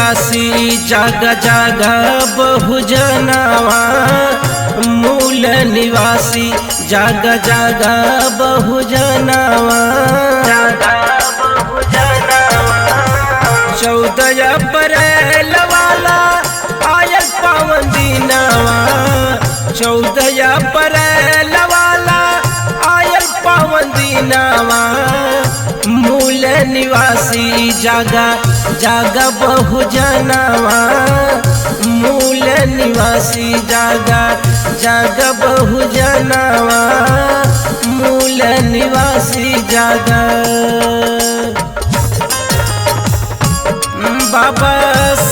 निवासी जाग जाग बहुजनवा मूल निवासी जाग जाग बहुजनवा 14 अप्रैल वाला आयल पावन दिनवा 14 अप्रैल वाला आयल पावन दिनवा मूल निवासी जागा जागा बहुजनवा मूल निवासी जागा जागा बहुजनवा मूल निवासी जागा। बाबा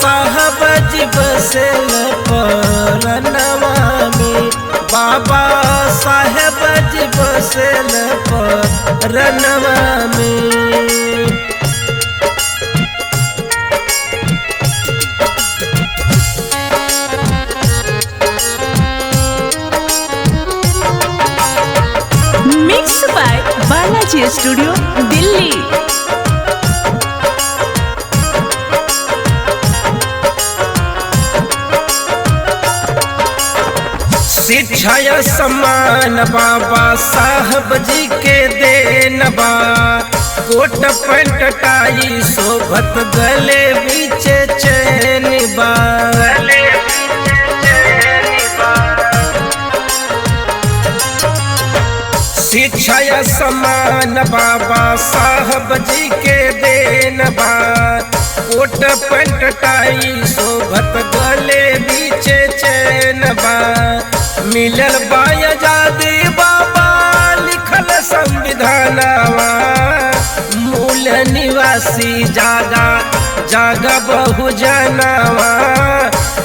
साहब जी बसेल परनवा में बाबा साहब जी बसेल परनवा में। Mix by Balaji studio Delhi. शिक्षा सम्मान बाबा साहब जी के देनबा कोट पैंट टाई शोभत गले बीच चैनबा। शिक्षा सम्मान बाबा साहब जी के देनबा कोट पैंट टाई शोभत गले बीच चैनबा। मिलल बाय आजादी बाबा लिखल संविधानवा मूल निवासी जागा जागा बहुजनवा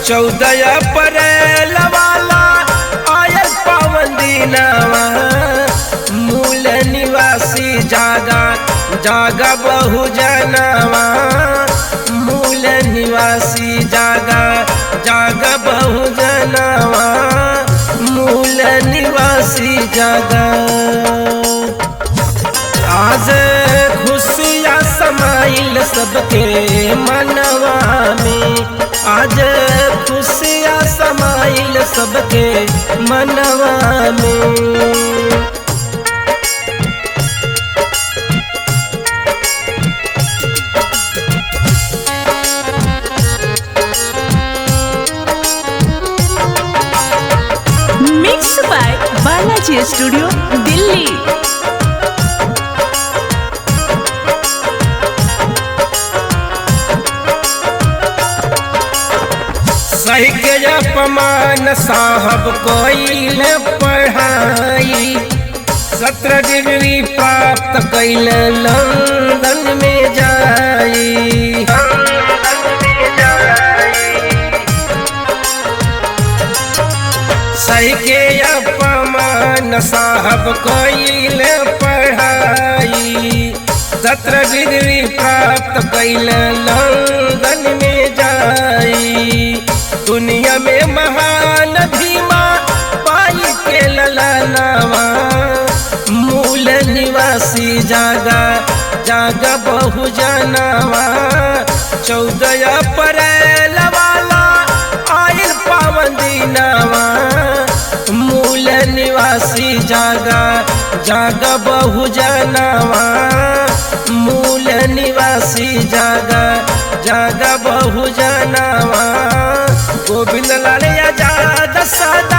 14 अप्रैल वाला आयल पावन दिनवा मूल निवासी जागा जागा बहुजनवा मूल निवासी जागा जागा बहुजनवा मूल निवासी जागा। आज खुशियाँ समाइल सबके मनवा में आज खुशियाँ समाइल सबके मनवा में। Mix by Balaji studio Delhi. सही के अपमान साहब कोइल पढ़ाई 17 डिग्री प्राप्त कैल लंदन में जाई। सही के अपमान साहब कोइल पढ़ाई 17 डिग्री प्राप्त कैल लंदन में जाई। दुनिया में महान भीमा पाई के ललनवा मूल निवासी जागा जागा बहुजनवा 14 अप्रैल वाला आयल पावन दिनवा मूल निवासी जागा जागा बहुजनवा मूल निवासी जागा जागा बहुजनवा। गोविंद लाल आजाद सदा